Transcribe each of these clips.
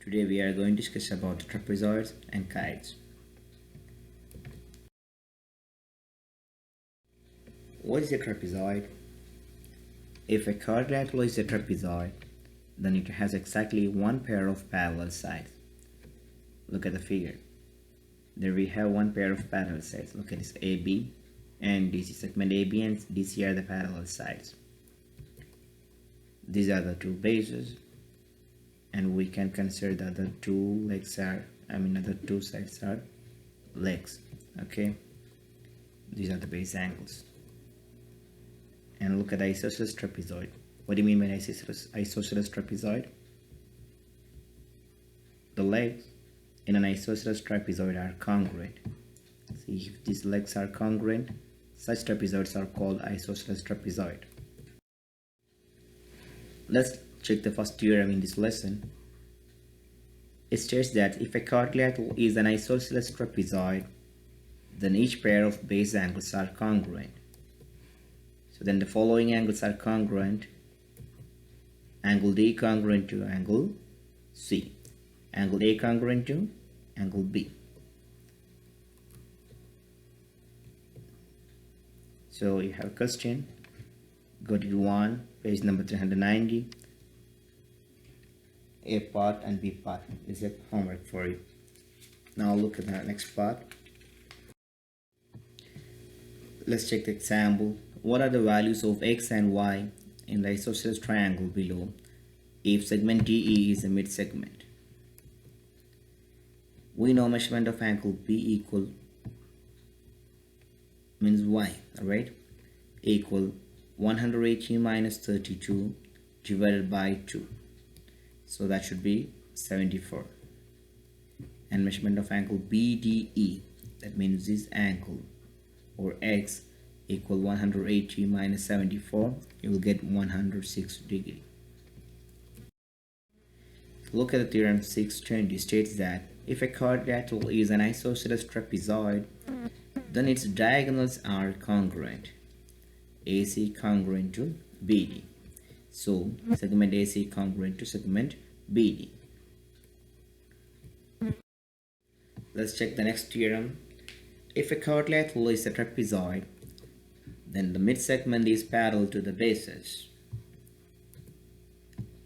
Today we are going to discuss about trapezoids and kites. What is a trapezoid? If a quadrilateral is a trapezoid, then it has exactly one pair of parallel sides. Look at the figure. There we have one pair of parallel sides. Look at this AB and DC. Segment AB and DC are the parallel sides. These are the two bases, and we can consider that the two legs are, other two sides are legs. Okay, these are the base angles. And look at the isosceles trapezoid. What do you mean by isosceles trapezoid? The legs in an isosceles trapezoid are congruent. See, if these legs are congruent, such trapezoids are called isosceles trapezoid. Let's check the first theorem in this lesson. It states that if a quadrilateral is an isosceles trapezoid, then each pair of base angles are congruent. So then the following angles are congruent: angle D congruent to angle C, angle A congruent to angle B. So you have a question, go to 1, page number 390, A part and B part. This is homework for you. Now look at the next part. Let's check the example. What are the values of x and y in the isosceles triangle below if segment DE is a mid segment? We know measurement of angle B equal means y, alright, equal 180 minus 32 divided by 2. So that should be 74. And measurement of angle BDE, that means this angle, or x, equal 180 minus 74, you will get 106 degree. Look at the theorem 620. States that if a quadrilateral is an isosceles trapezoid, then its diagonals are congruent. AC congruent to BD. So segment AC congruent to segment BD. Let's check the next theorem. If a quadrilateral is a trapezoid, then the mid-segment is parallel to the bases.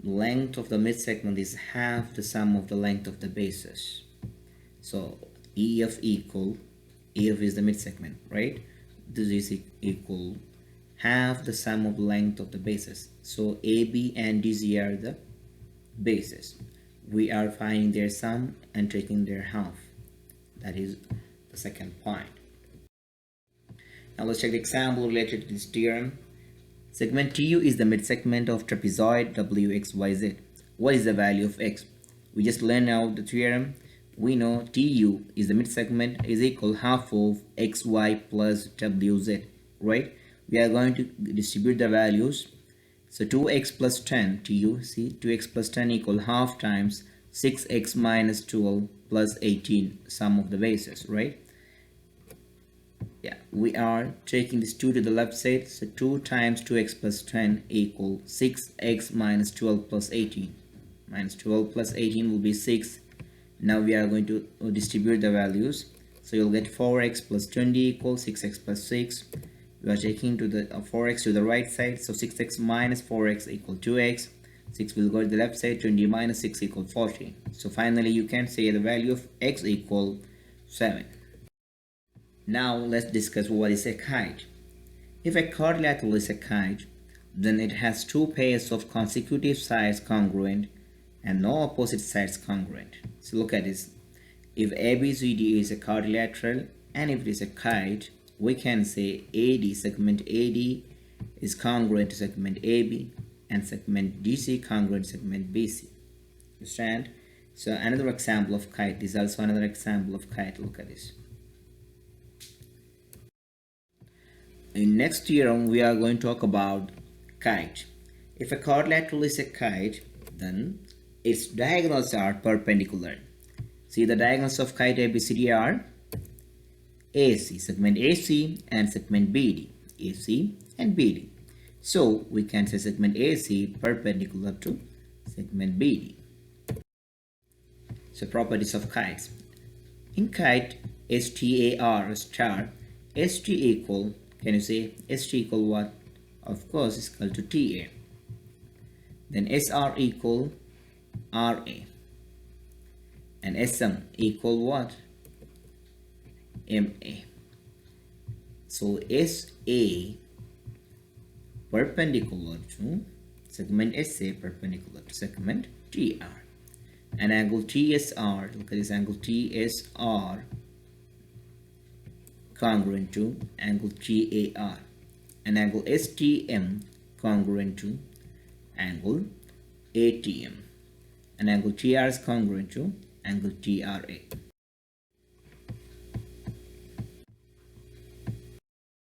The length of the mid-segment is half the sum of the length of the bases. So EF is the mid-segment, right? This is equal half the sum of the length of the bases. So AB and DC are the bases. We are finding their sum and taking their half. That is the second point. Now let's check the example related to this theorem. Segment TU is the mid-segment of trapezoid WXYZ. What is the value of x? We just learned out the theorem. We know TU is the mid-segment is equal half of XY plus WZ, right? We are going to distribute the values. So 2x plus 10, TU, see, 2x plus 10 equal half times 6x minus 12 plus 18, sum of the bases, right? Yeah, we are taking this 2 to the left side. So 2 times 2x plus 10 equal 6x minus 12 plus 18. Minus 12 plus 18 will be 6. Now we are going to distribute the values. So you'll get 4x plus 20 equals 6x plus 6. We are taking to the 4x to the right side. So 6x minus 4x equal 2x. 6 will go to the left side. 20 minus 6 equal 40. So finally you can say the value of x equal 7. Now let's discuss what is a kite. If a quadrilateral is a kite, then it has two pairs of consecutive sides congruent and no opposite sides congruent. So look at this. If ABCD is a quadrilateral and if it is a kite, we can say AD, segment AD is congruent to segment AB and segment DC congruent to segment BC. Understand? So another example of kite. This is also another example of kite. Look at this. In next theorem, we are going to talk about kite. If a quadrilateral is a kite, then its diagonals are perpendicular. See, the diagonals of kite ABCD are AC, segment AC and segment BD, AC and BD. So we can say segment AC perpendicular to segment BD. So properties of kites. In kite, STAR star, ST equal, can you say ST equal what? Of course, it's equal to TA. Then SR equal RA. And SM equal what? MA. So SA perpendicular to segment SA, perpendicular to segment TR. And angle TSR, look at this angle TSR congruent to angle TAR. And angle STM congruent to angle ATM. And angle TR is congruent to angle TRA.